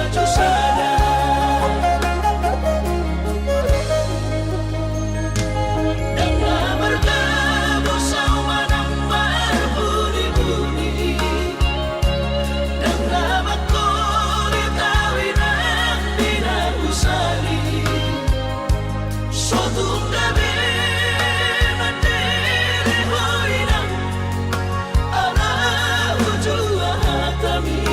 maju sana. Dengan bertemu saumanang berbunyi-bunyi, dengan makulit awinang tidak usali, suatu gabi mandiri hoinang ala ujua hatami.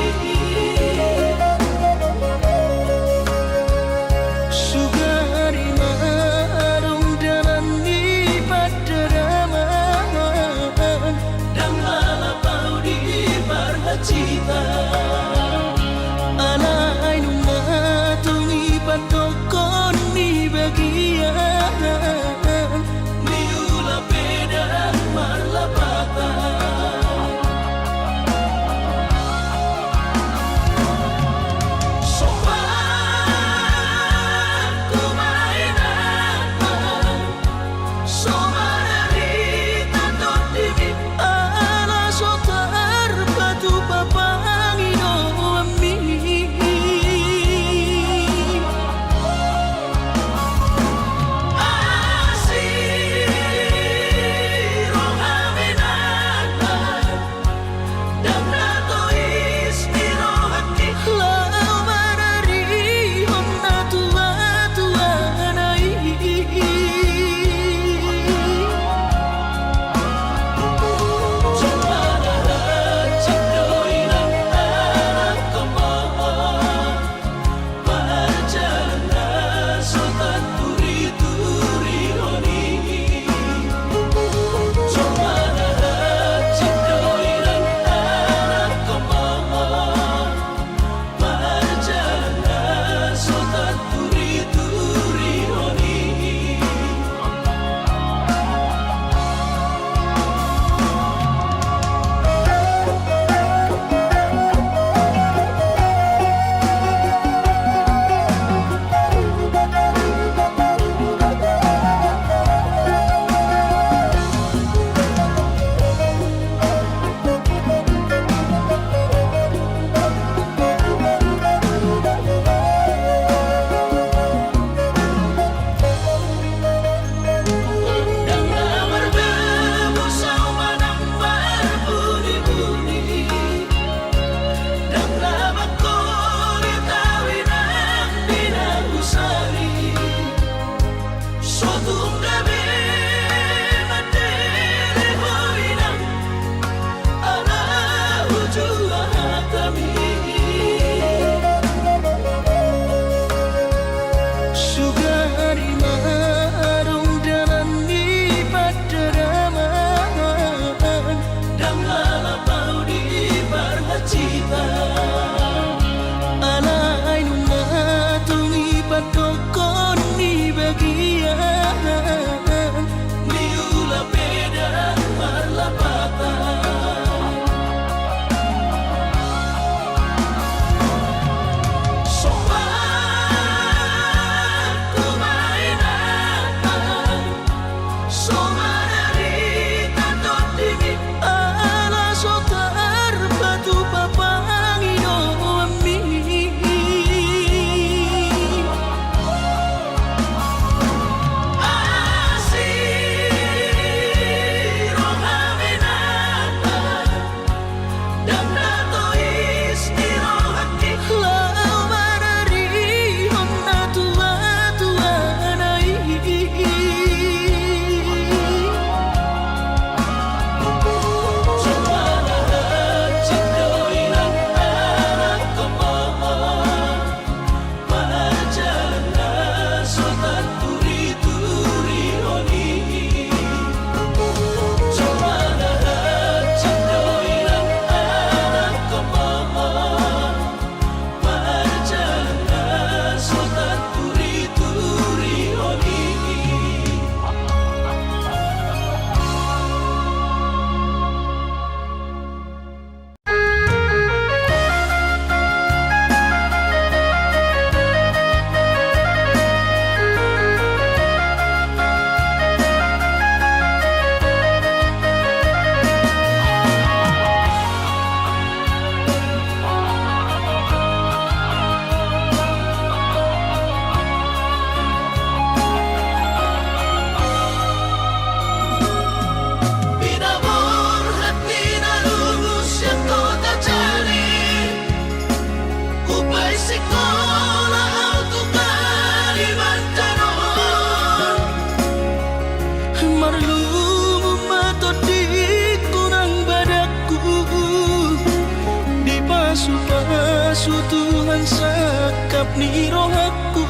tetap nirohaku.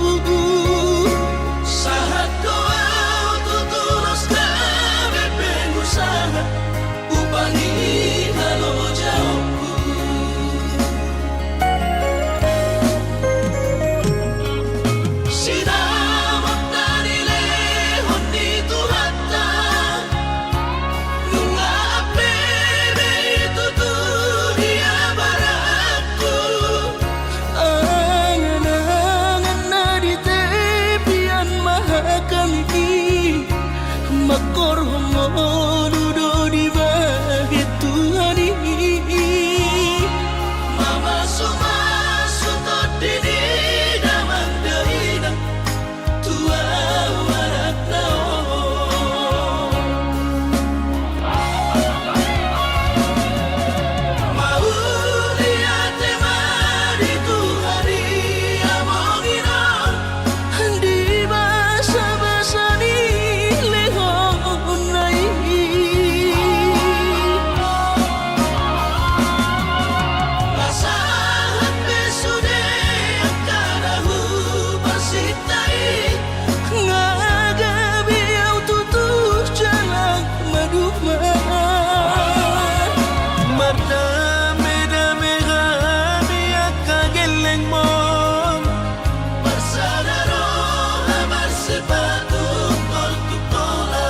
Sahat doa tutulus kami pengusaha upangi halo jauhku. Sinamot na nilehon ni Tuhata nung aapebe tuturia baratku. Angan-angan na di tepian mahakami, makorhomo dudo di bahit Tuhani. Mama sumasutod dini damang dahina tua warak na mauli ate mari Tuhani amongina Di basa-basa ni lehon nai. lasahan besude karahu basitai Ngagabi au tutup jalan maduma. Mardame-dame kami akageleng mo. bersadaro amar sepatu tol tutola.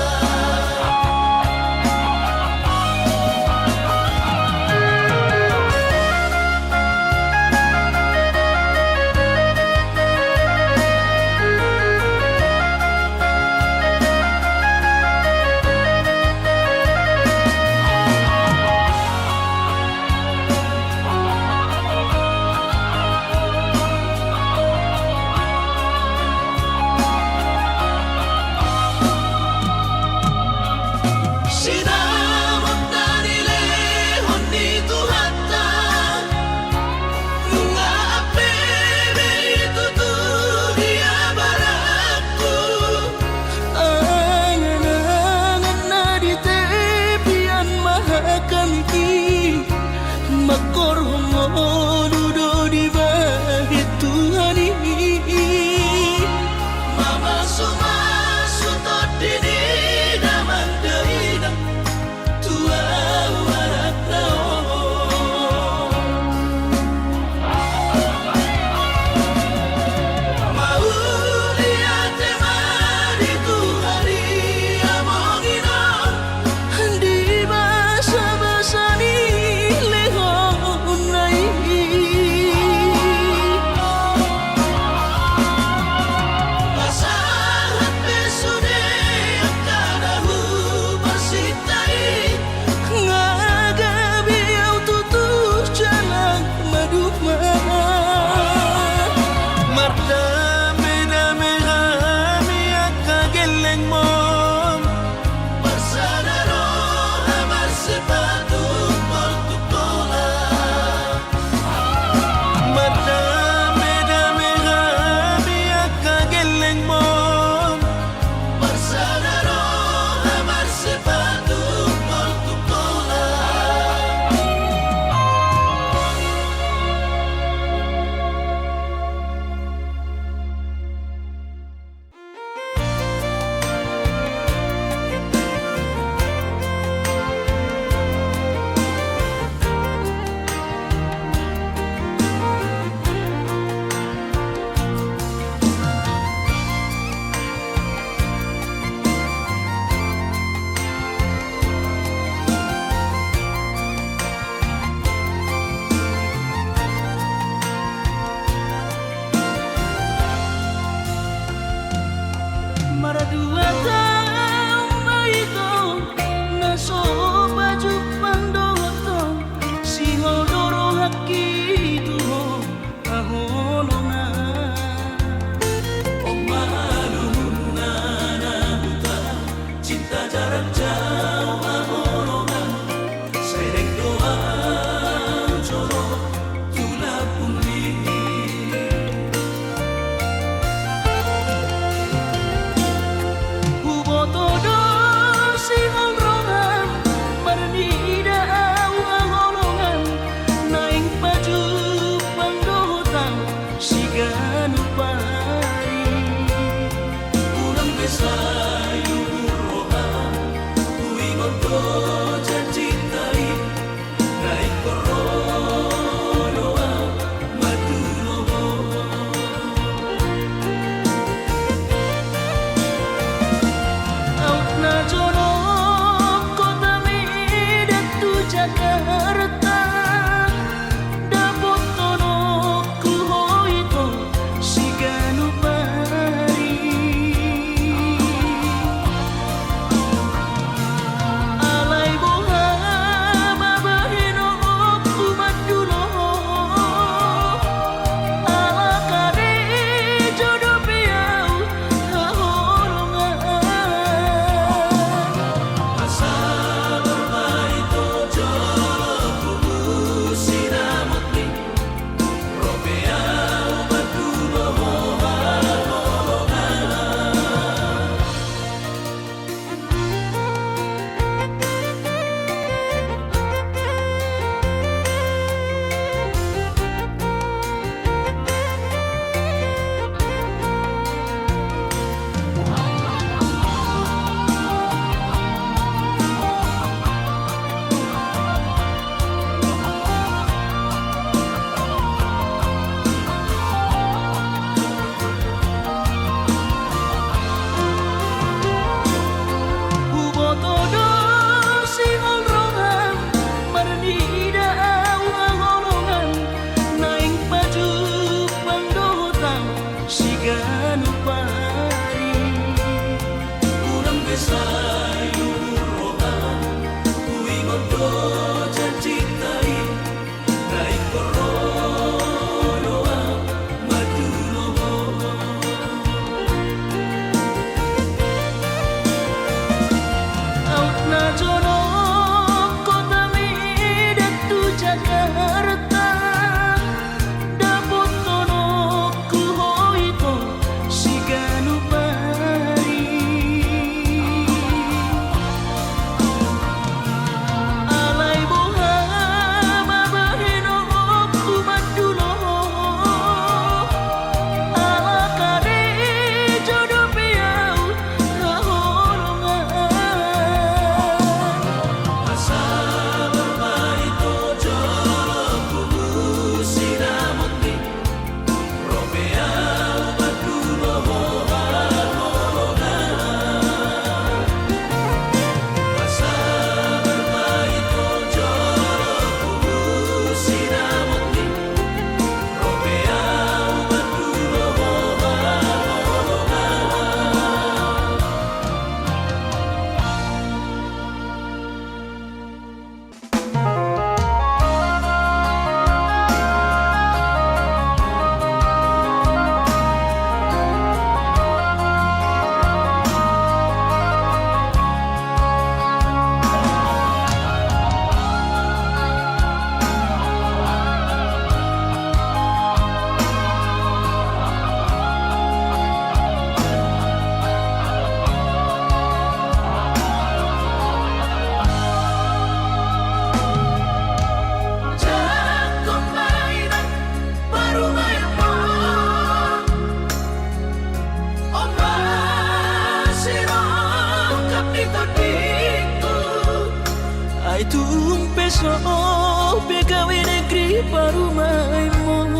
so begawe negeri parumai mon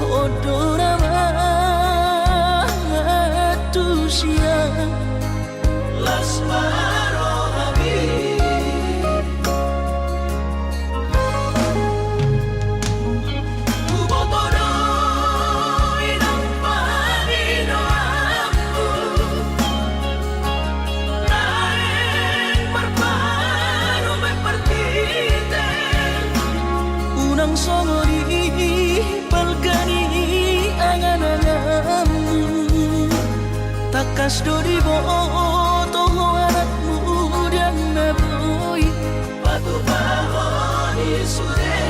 odora matusia Lasmaro Habib Kubotoro inang panino aku Naeng berparu mepertite unang somori palgani angan-anganmu takas dori boto anakmu dan naboy Batu bahon isude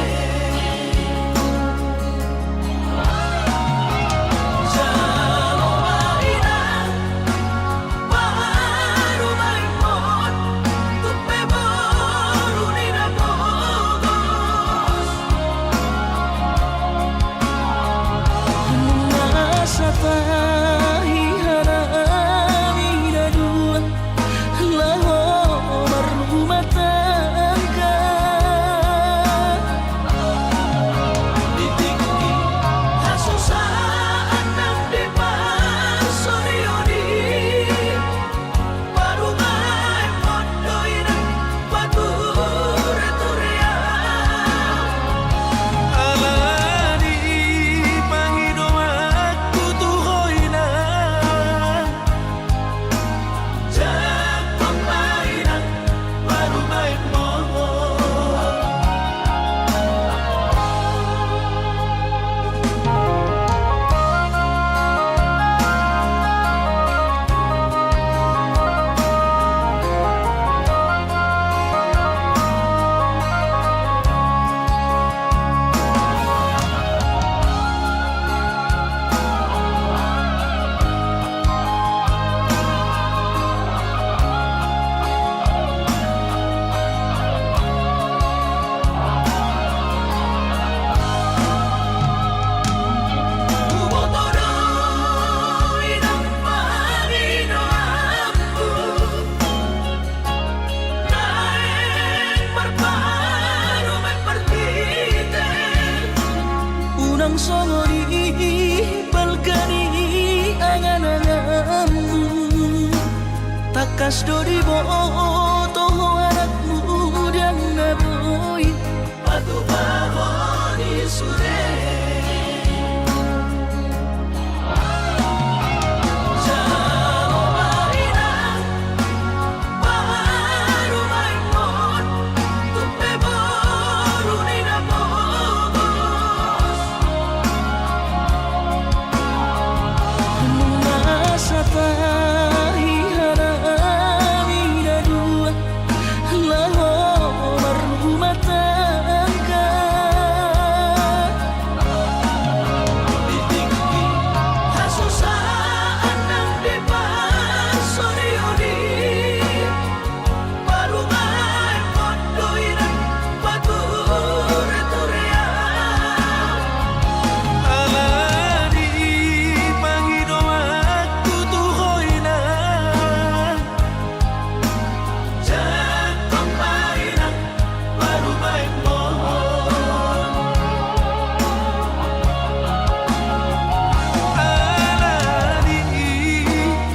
Jaloma inang baru maimon Tupe boru nina bogos masa tahi harami dua laho berumah tangga Ditinggi hasusaan ng depan sorioni Baru may mondoy ng pature-turea alani Panginoon tutuhoy na Diyan pagmainan baru may mohon Kubotoroy ng Panginoon ko Naeng marpano may partite unang somori palgani angan-anganmu takas dori boto anakmu dan naboy Batu bahon isude Jaloma inang baru maimon Tupe boru nina bogos masa tahi harami dua laho berumah tangga Ditinggi hasusaan ng depan sorioni Baru may mondoy ng pature-turea alani Panginoon tutuhoy na Diyan pagmainan baru may mohon alani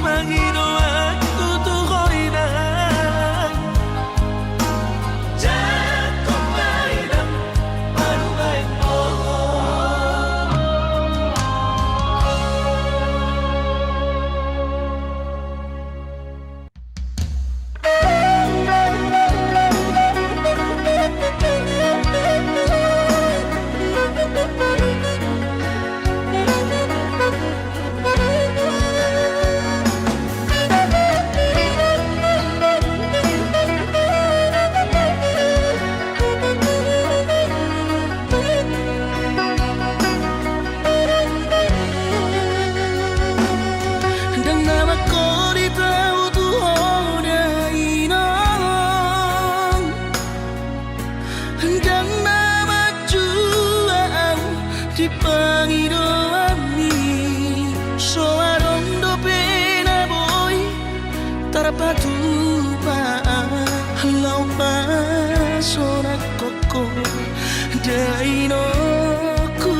Panginoon tutuhoy na Diyan pagmainan baru may mohon dan nama ko di tahu Tuhan inang dan nama Tuhan di Panginoon ni soarong do pena boy tarapatupa laupa sorakoko dainoku.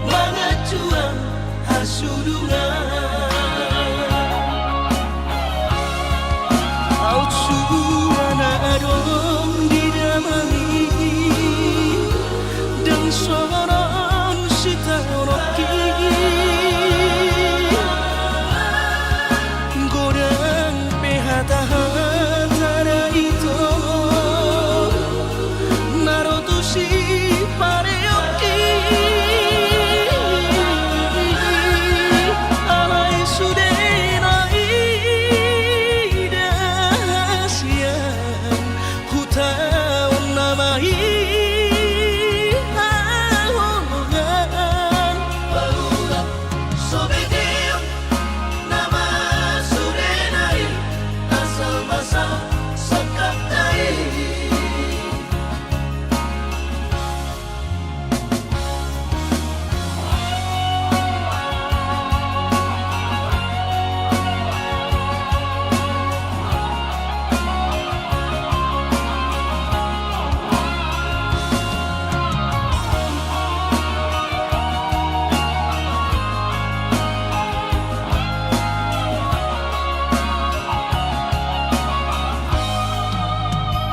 Mga juang hasurungan Au suana adong didamani Dan soron sitaroki Gorang pehata-hata itu Narotushi pareoki Alai sudenai dasian Hutaun namai haongan Barulah sobedeo nama surenai asal basa sakatai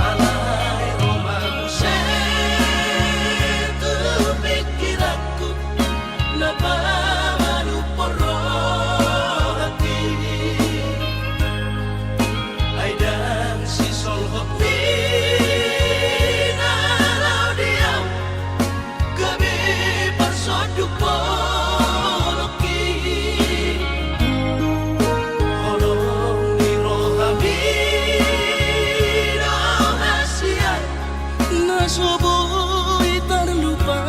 alai romance tu pikiranku napamanu porro hati Aidang si solhopi nalau diam gabi pasoduk poloki Holong di rohabi rohasian Nasoboy terlupa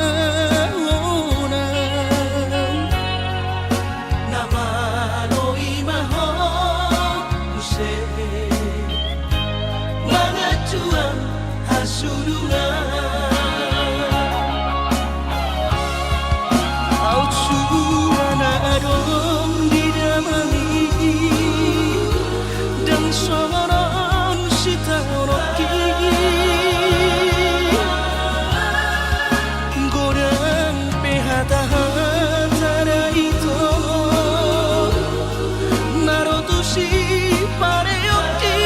nama no imaho use Mga juang hasurungan Au suana adong didamani Dan soron sitaroki Gorang pehata-hata itu Narotushi pareoki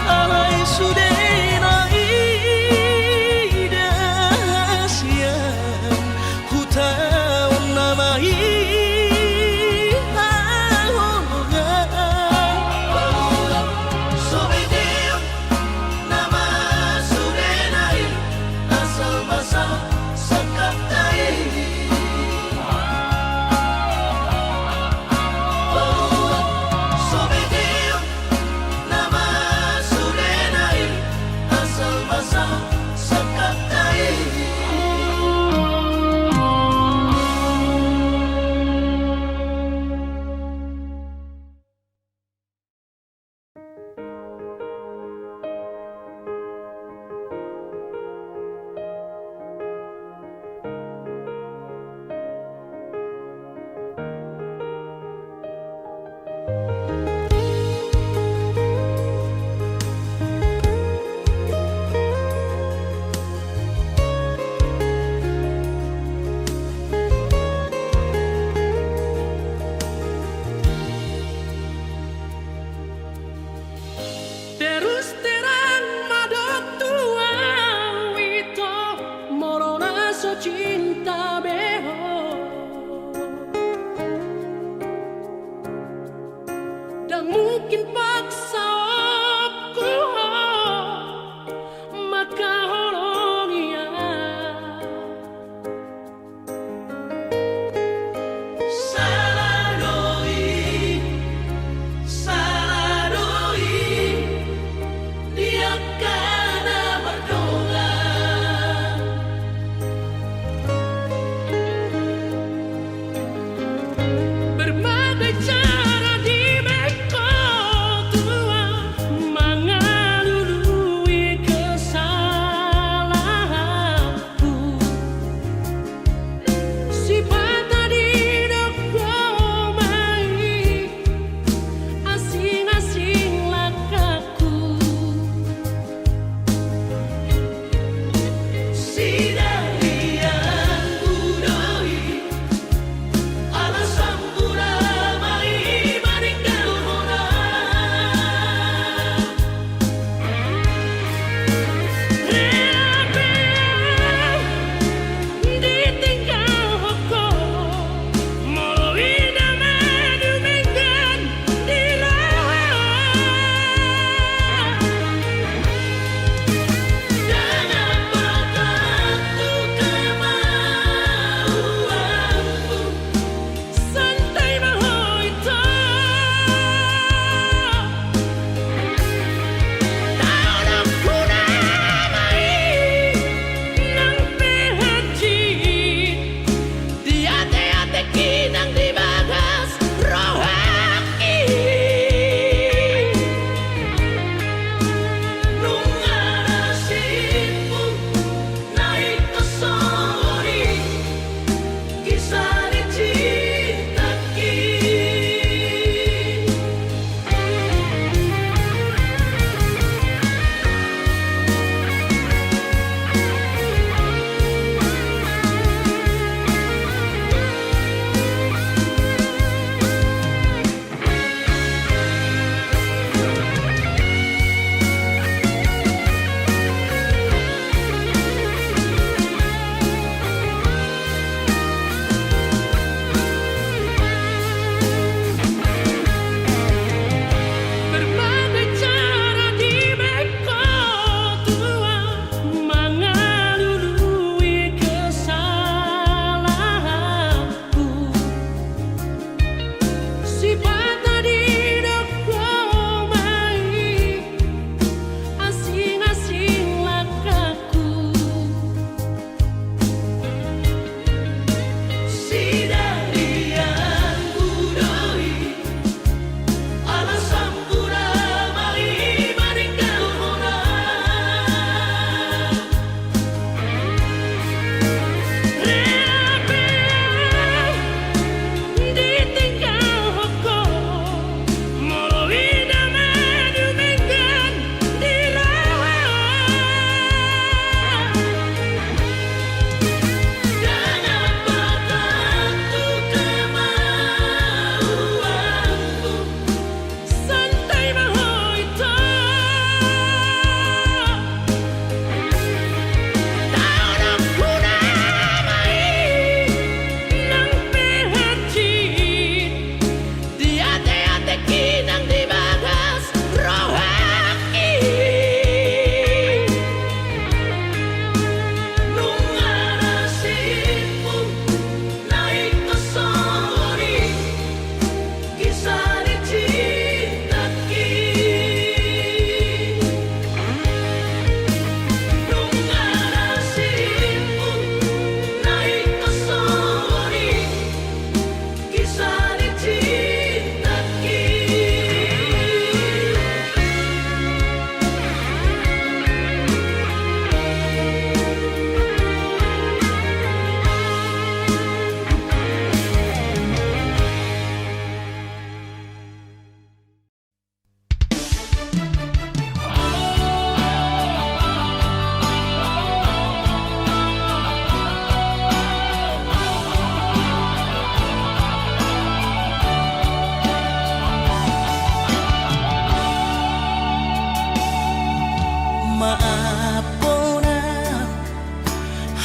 Alai sudenai dasian Hutaun namai haongan Barulah sobedeo nama surenai asal basa sakatai Barulah sobedeo nama surenai asal basa sakatai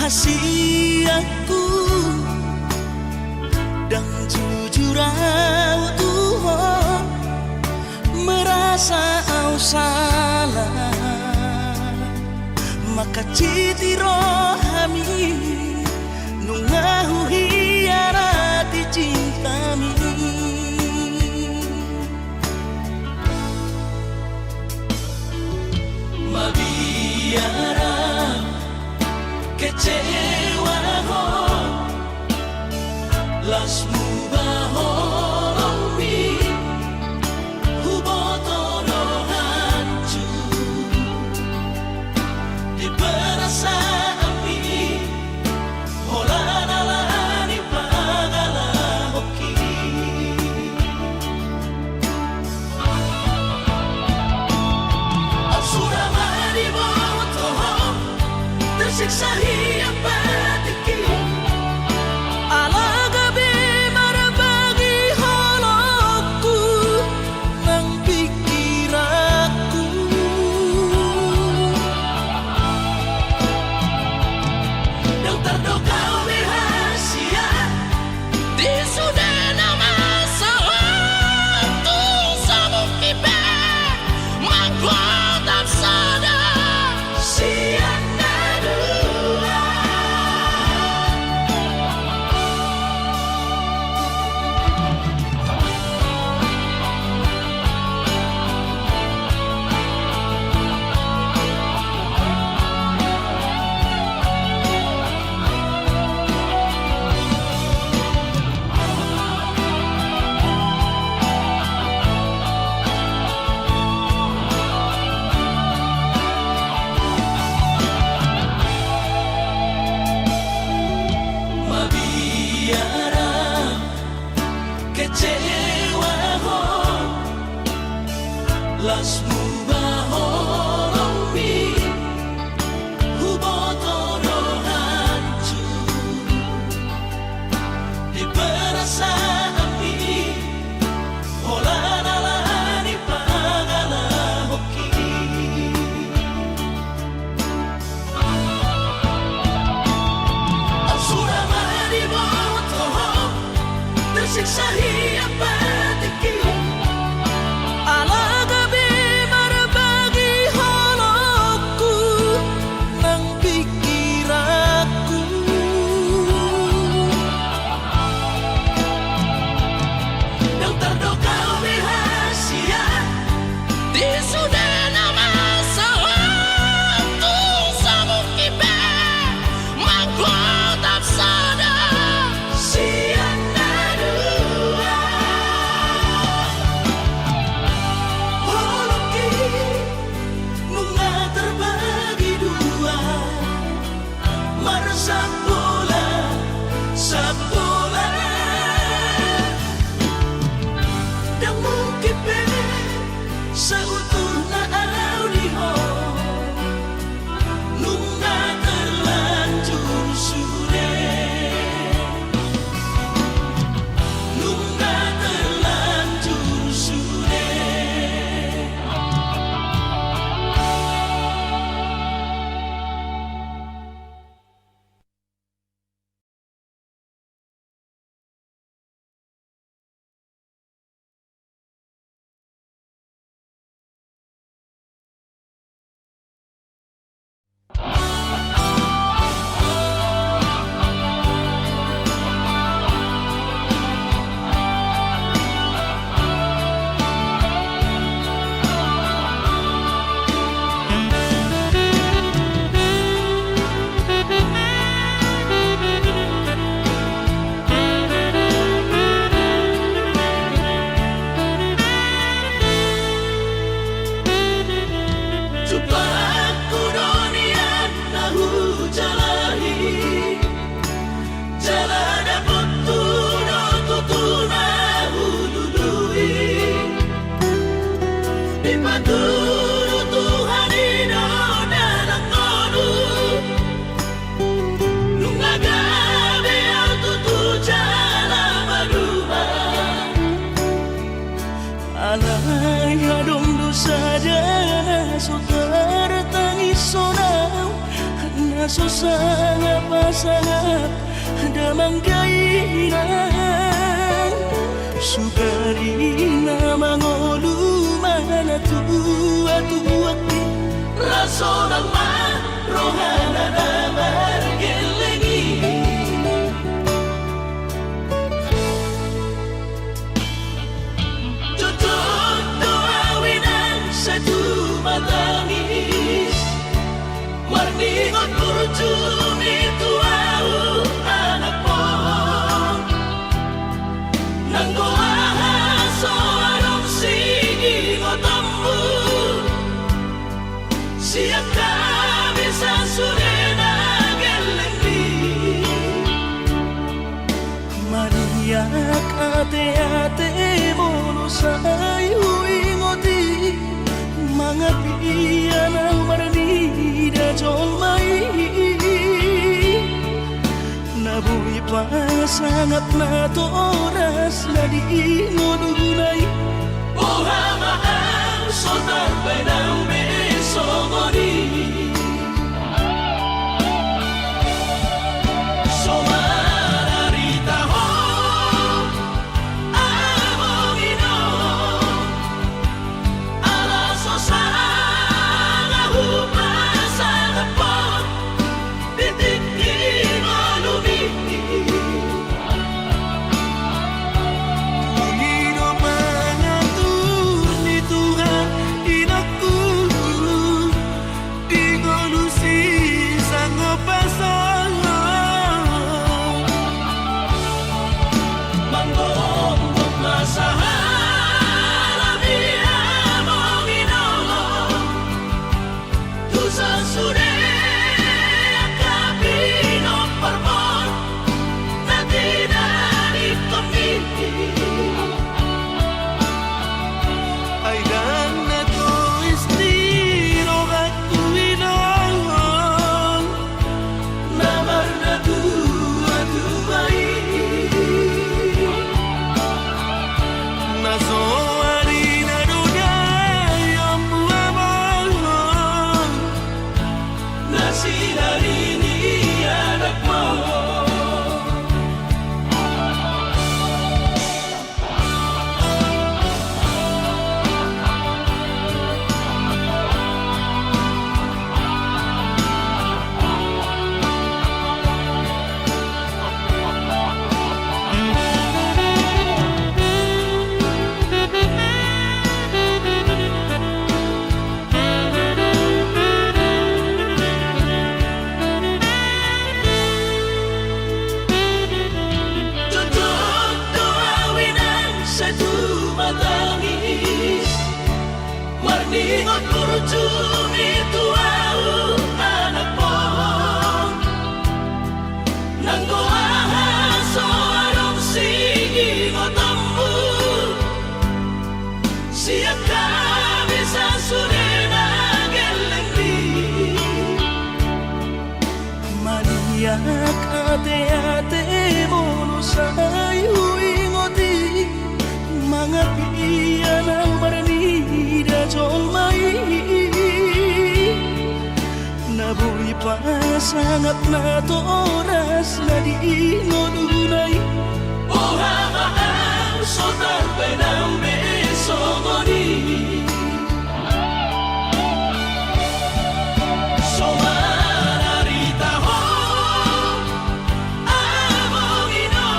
kasih aku dan jujur au Tuhan merasa au salah maka citi rohami nungahu hiarati cintami mabiara kecewa ho las mubaholomi hubotoro hancur di perasaan ini holalala di pagala hoki absurama di botoho tersiksa hidup batiki ala gabi marabagi halakku nang pikiranku yang terduga rahasia di sudah nama sawatu sabuk kipe mangkuat dan sadar siang dua sosanga pasangat damang kainan sukarina mangolu mana tua-tua raso ng rohana na margelengi tutup doawinan sa tumatangis marningot kurjumi tuau anak mo nang goahaso anong singotammu siya kami sa surena gelendi Mariak ate-ate mono say huingoti mga piyan ang maranida jolmai nabuhi pa sangat na to oras na di ngununay Ohama ang sotar by ng besomoni Somararita ho among ino alaso sa nahupasan po titikin o lumiti Pangino mangatun ni Tuhan inaku di ngolusi sang pasangan Manggombong masaharap among ino tu sa sure kapino parmon na tinarik kami ay dan na to estilo aku ilang namar na dua-duai naso harina dunay ang buwabang na sinarini anak mo tutup doawinan sa tumatangis marningot kurjumi tuau anak mo nang goahaso anong singotammu siya kami sa surena gelendi Maniak ate-ate mono say huingoti mga piyan ang maranida jolmai nabuhi pa sangat na to oras na di ngununay Ohama ang sotar by ng besomoni Somararita ho among ino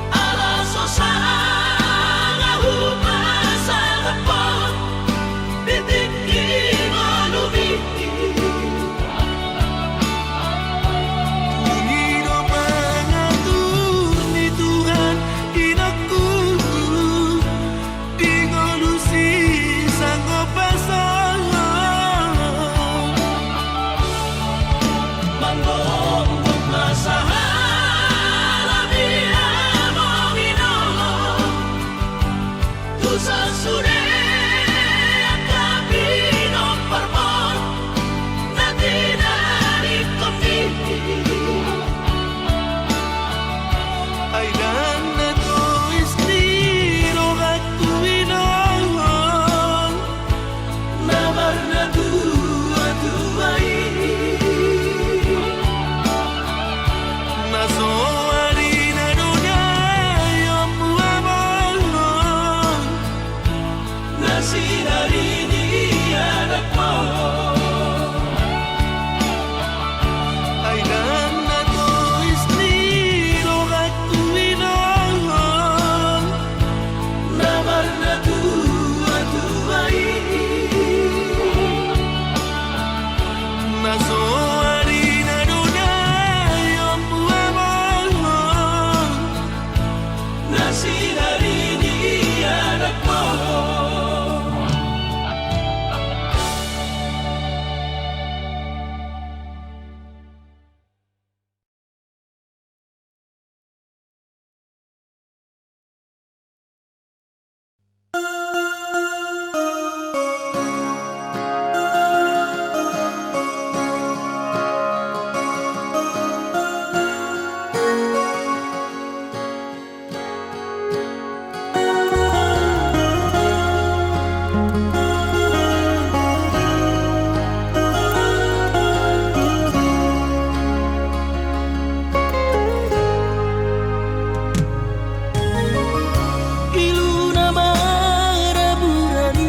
alaso sa nahupasan po titikin o lumiti Pangino mangatun ni Tuhan inaku Paso harina duna yang buah Nasi dari dia anakmu. Iluna maraburani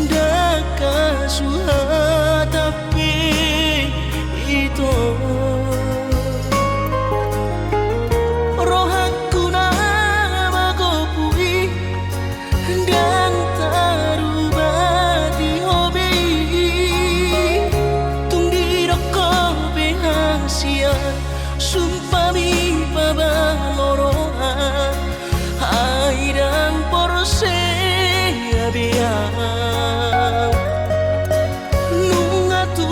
daka suhatapi itu rohaku nama kopui dan tarubati hobi tungdi roko behasia sumpami pabalorohan airang porse abiang nunga tu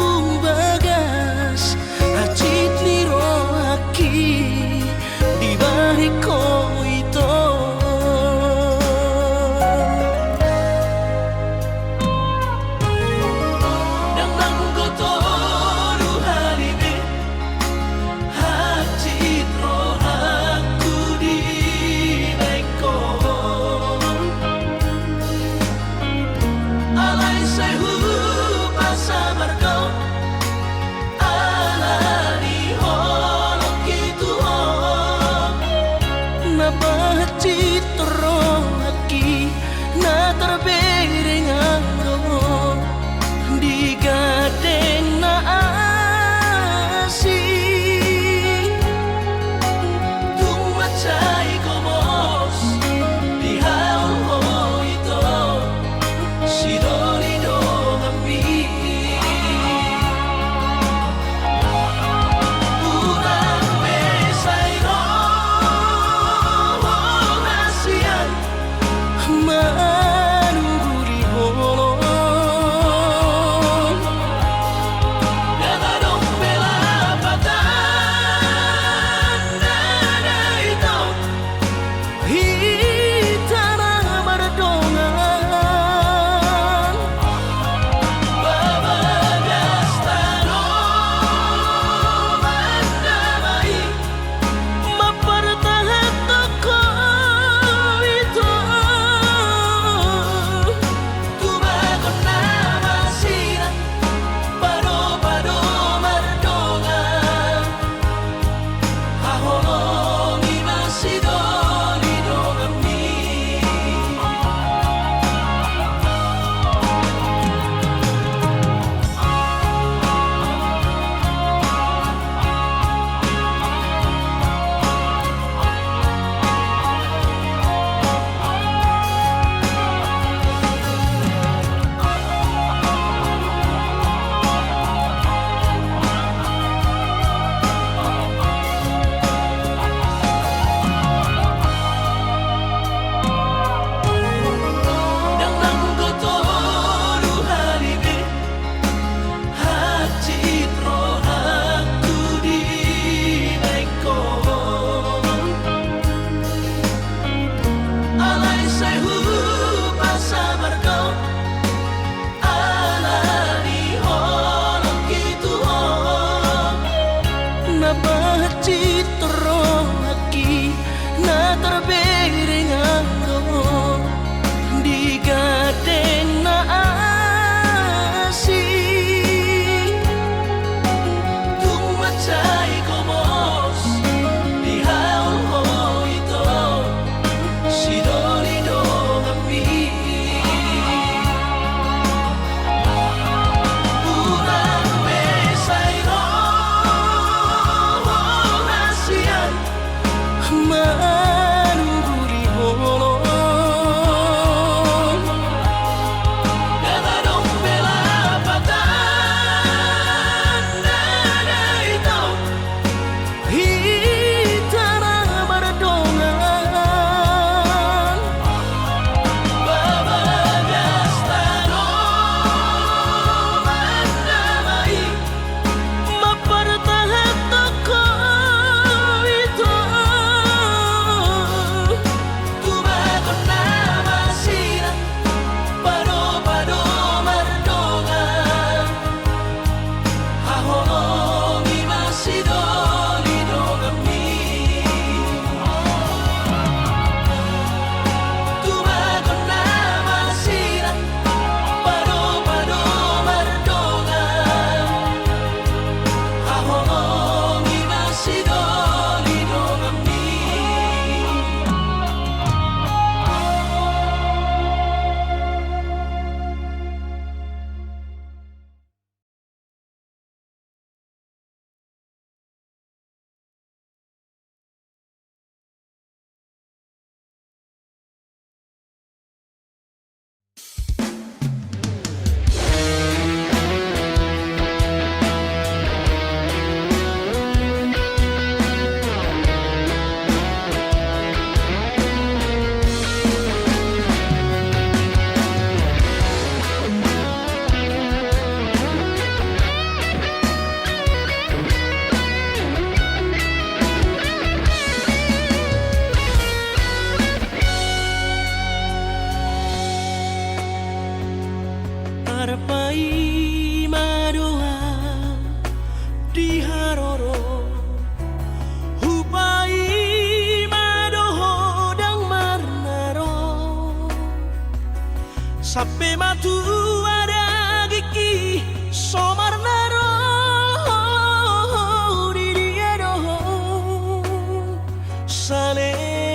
Sampai matu ada gigi somar naro di dia doh salelego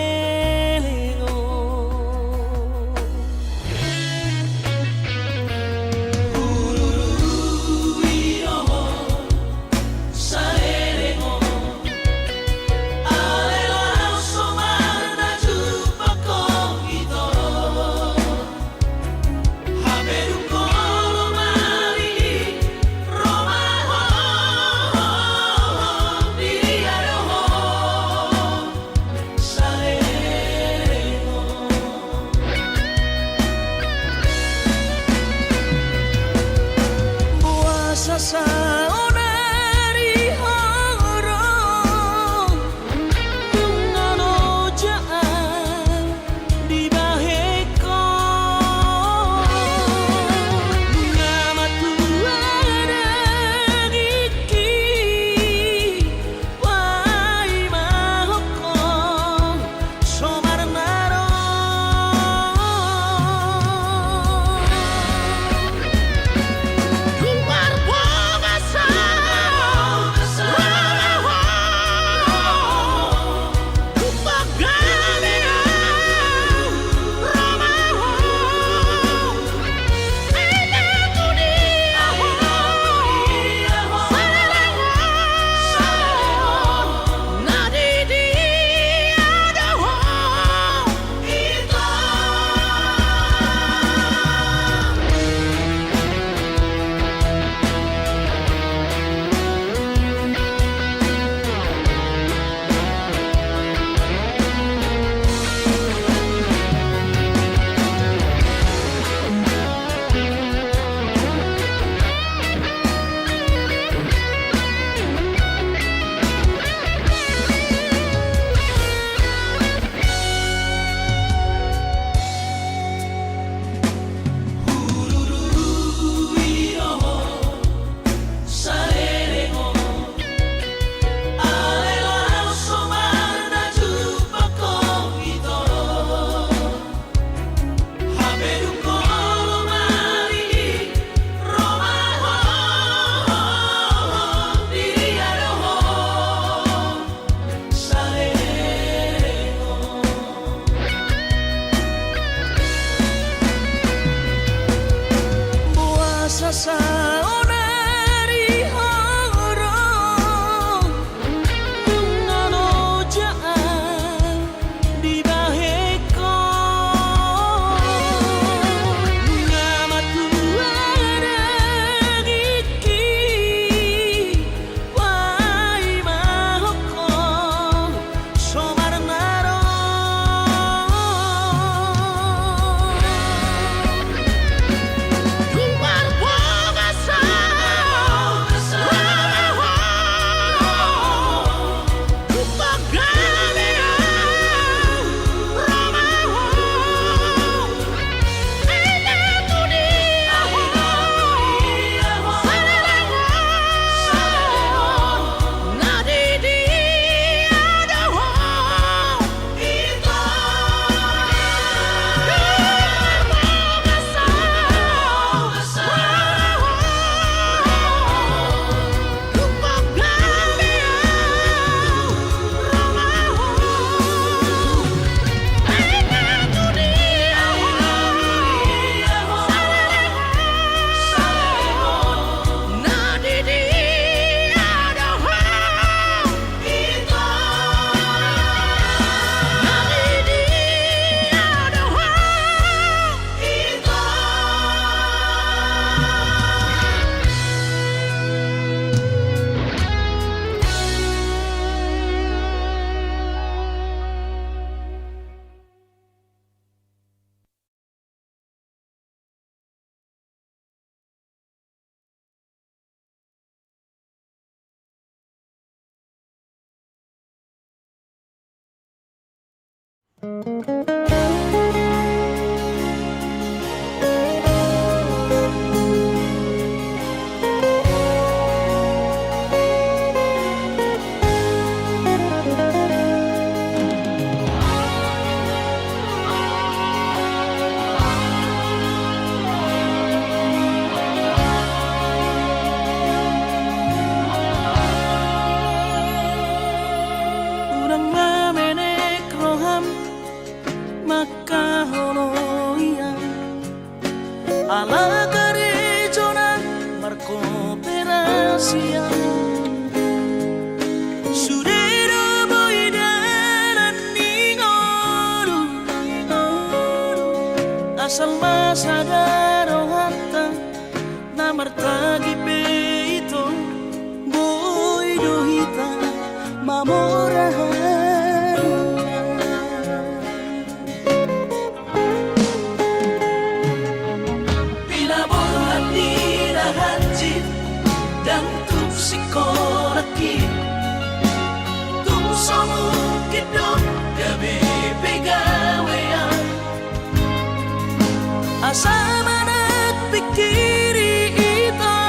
ururubiro salelego alela somar na jumpa kong ito. siang Sudero boy daran ningoru Asal masadaro hatta namartagi peito boy dohita mamorahan Pinaborhat nila hanjit dan tupsikoraki Tumsomukit dong gabi pegawean Asama nagpikiri ito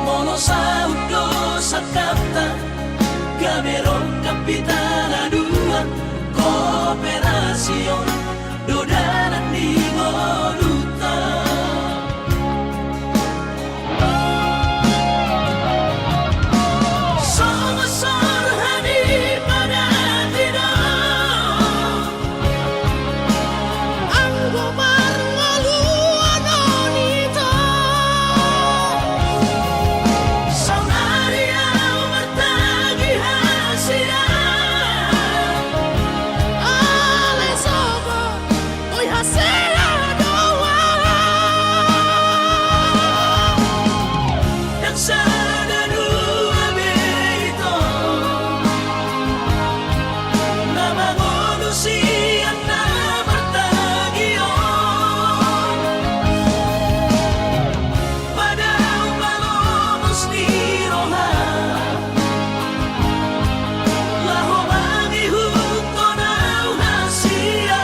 Mono sa udo sa kapta Gamerong kapitana dua Kooperasyon Dodanan di Moruta Somasor hani pada tidak Ang gobarngaluan nito Saunariau bertagi hasil Ale sobo Uy hasela doa Yang sana dua beito Nama manusia na bertagion Padahal malomos ni roha Laho mangihuk ko na hasia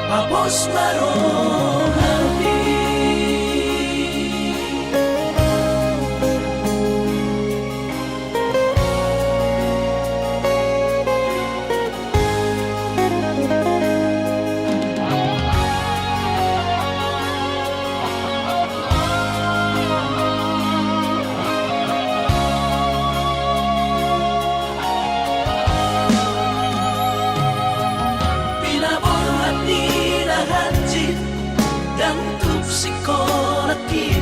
Papos marohati Pinaborhat nila hanjit dan tupsikoraki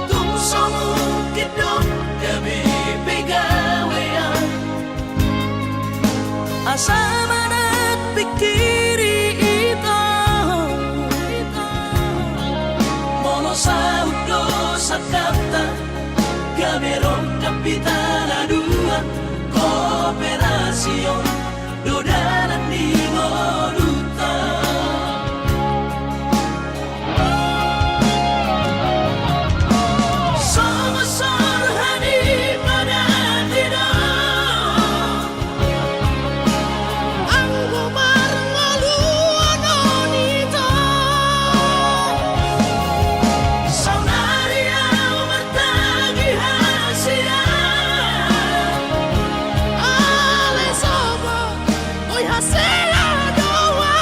Tumsomukit dong gabi pegawean Asama nagpikiri ito Mono sa udo sa kapta Gamerong kapitana dua Kooperasyon Dodanan di Moruta Somasor hani pada tidak Ang gobarngaluan nito Saunariau bertagi hasil Ale sobo Uy hasela doa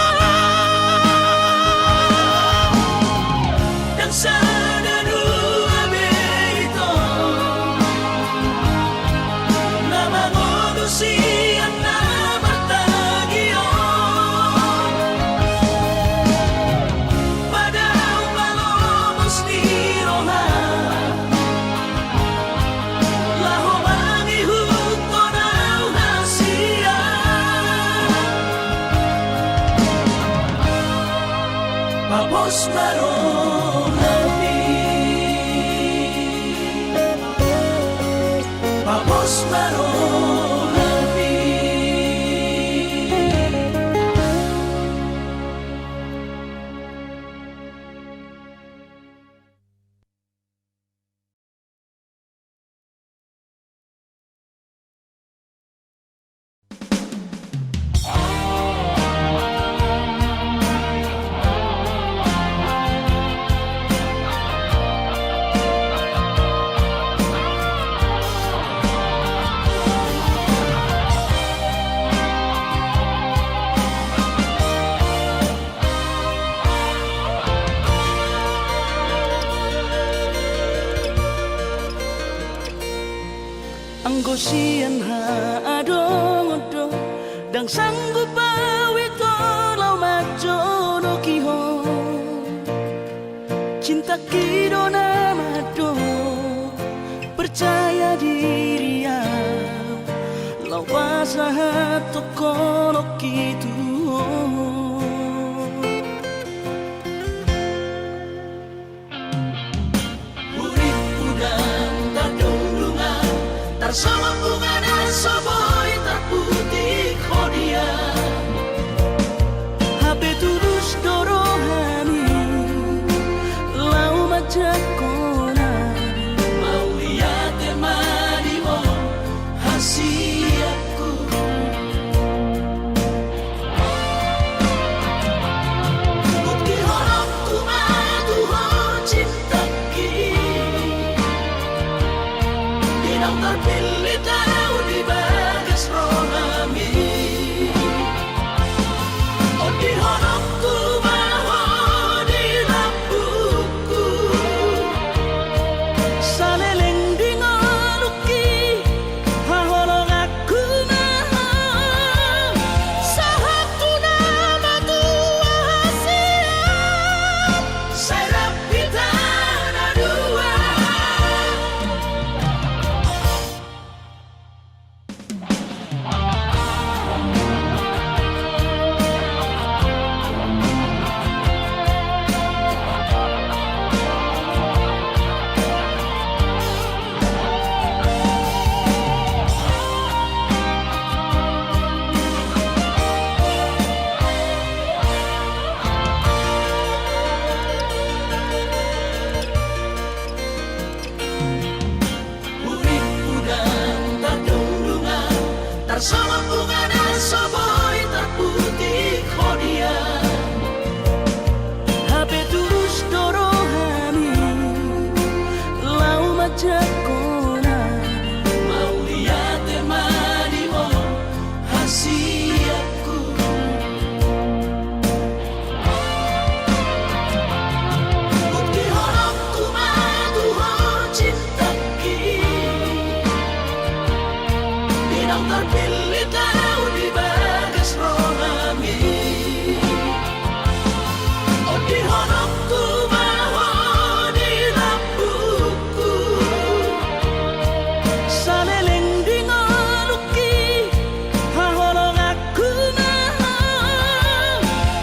Yang sana dua beito Nama manusia na bertagion Padahal malomos ni roha Laho mangihuk ko na hasia Papos marohati Papos marohati Anggosian ha adong-odong Dang sanggup bawi ko lau majo Sakiro namado percaya diri ya lawas toko no kitu Urip udang tadulungan tarsama bunga soboy terputih kodia Habe tulus dorohani lau majakona mau lihat emanimu hasiaku bukti horokku madu cinta Dinang terpilih tahu di bagas rohami Oh di horokku maho di lampuku saleleng dingaluki hahorong aku maha sahatu nama tua hasian Serap kita dua Urip udang tadulungan tarsama bunga soboy terputih kodia Habe tulus dorohani lau majakona mau lihat emanimu hasiaku bukti horokku madu cinta Dinang terpilih tahu di bagas rohami Oh di horokku maho di lampuku saleleng dingaluki hahorong aku maha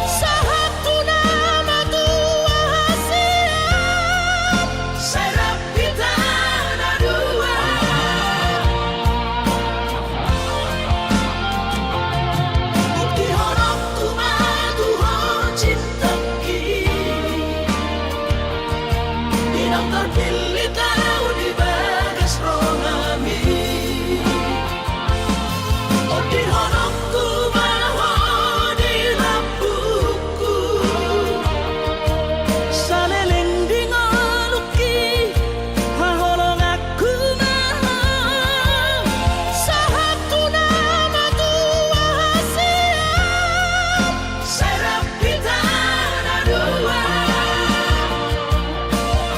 sahatu nama tua hasian Serap kita dua Bukti horokku madu cinta Dinang terpilih tahu di bagas rohami Oh di horokku maho di lampuku saleleng dingaluki hahorong aku maha sahatu nama tua hasian Serap kita dua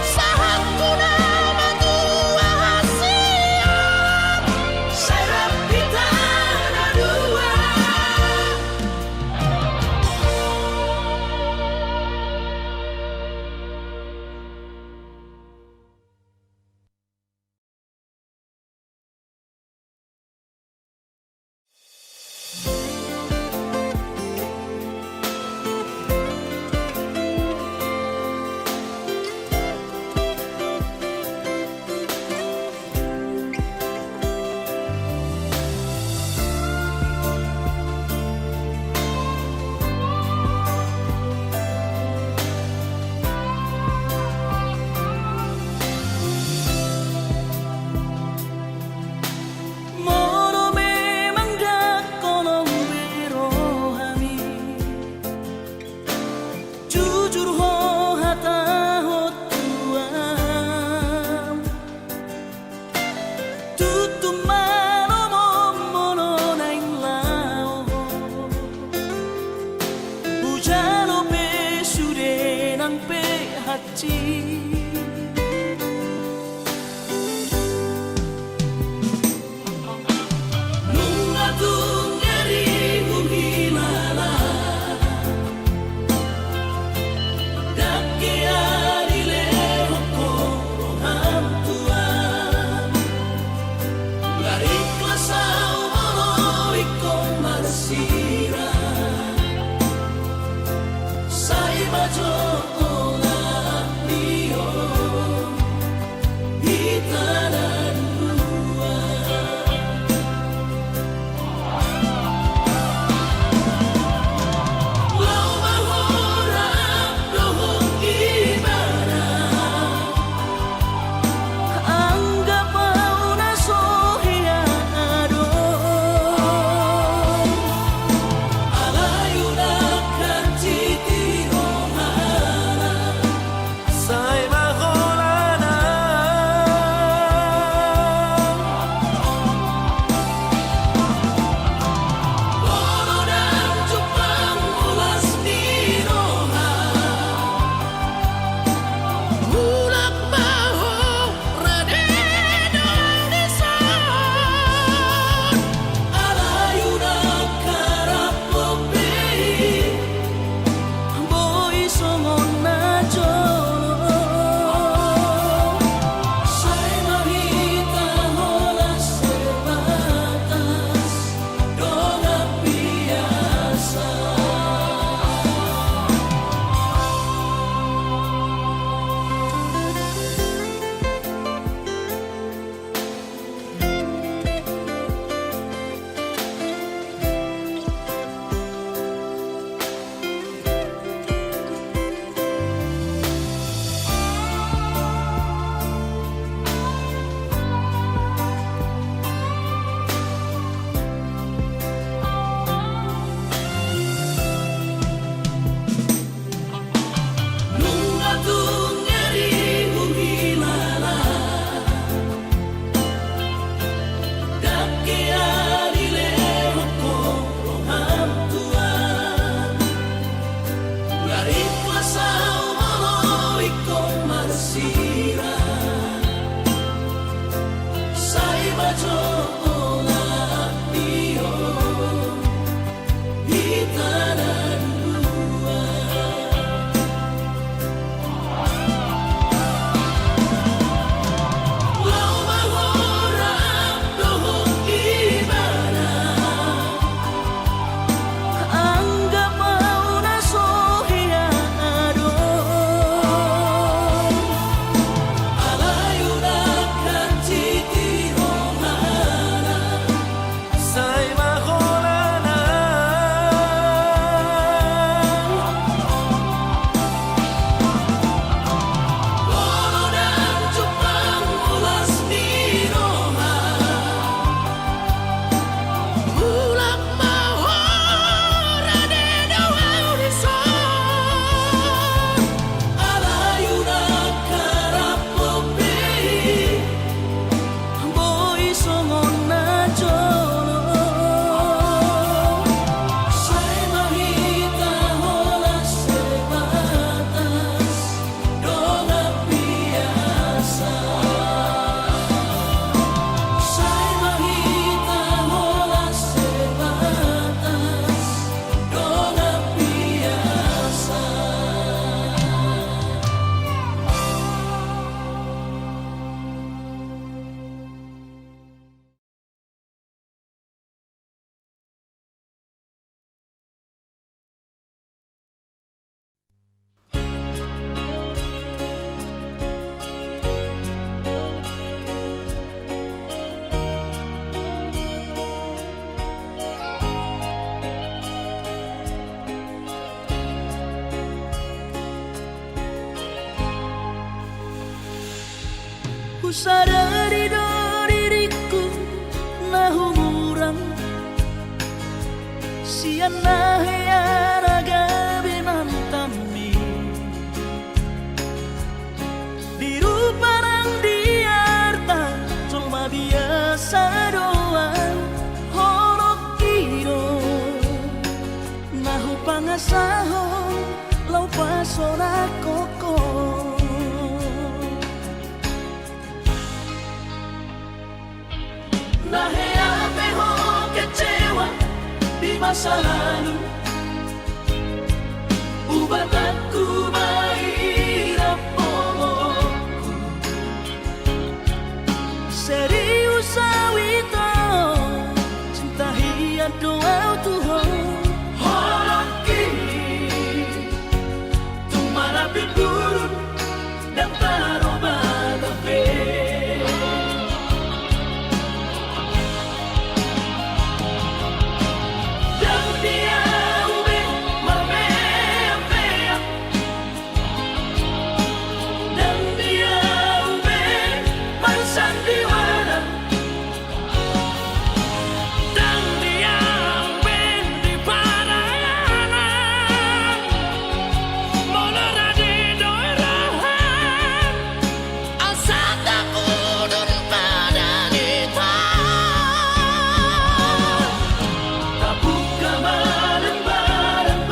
sahatu nama tua hasian Serap kita dua Moro memang dakono berohami jujur ho hata ho tuam tutum mano mono naing lao bujalo pe sude nang pe hachi Nunga tungeri humilala Dake arile Pasau molo iko marsira Sai bajo olah bio Di tanah dua Lau mahora dohong ibana Anggap mau nasohia ado Alayuna kantiti rohana Sai maholana Lolo dan Jepang ulas di roha Ulap mahora de dawau rison Alayuna karapope Boy songon na jono Sai mahita hola sebatas Dona biasa Sai mahita hola sebatas Dona biasa Ku sadari do diriku na humuran Siana raga binantami Biru parang diarta Cuma biasa doang Horok iro Nahu pangasahon Lau pasora koko Nahea peho kecewa di masa lalu Ubatanku maira pomoku Serius awito Cinta hiat doa Tuhan Hoki Tumara pingurun dan taroba kafe Dan dia ube mapea-pea Dan dia ube marsandiwara Dan dia ube di parayanan Molora di doirahan Asata kudun pada kita Tabuka bareng-bareng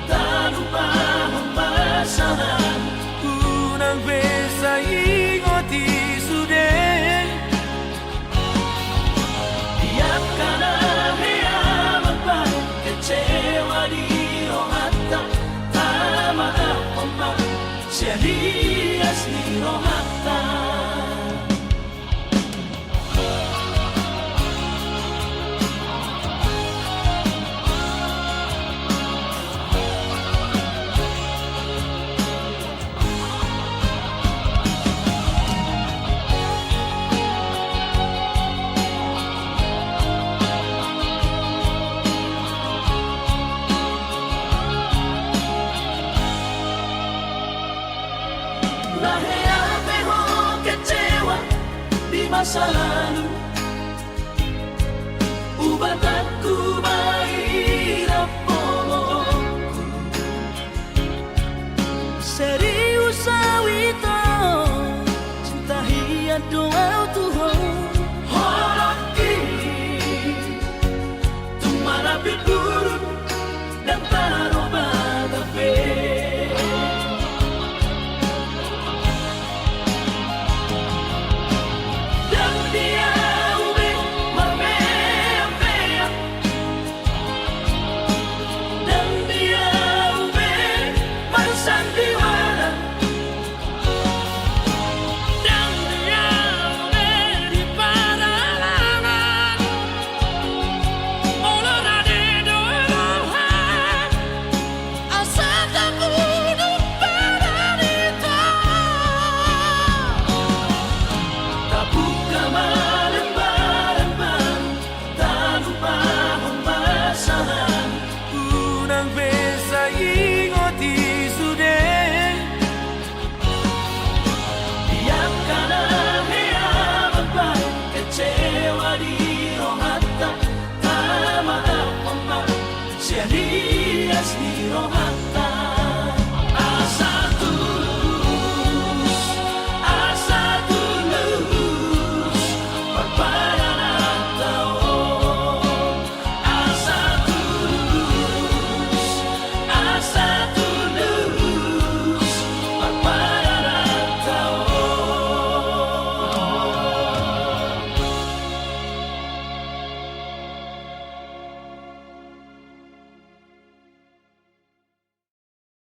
Tak lupa pembasahan Unang besa ingoti sudah Tiap kana hea mempan kecewa di rohata Tak maaf ombak Siadias di rohata Nahea peho kecewa di masa lalu Ubatanku maira pomoku Serius awito Cinta hiat doa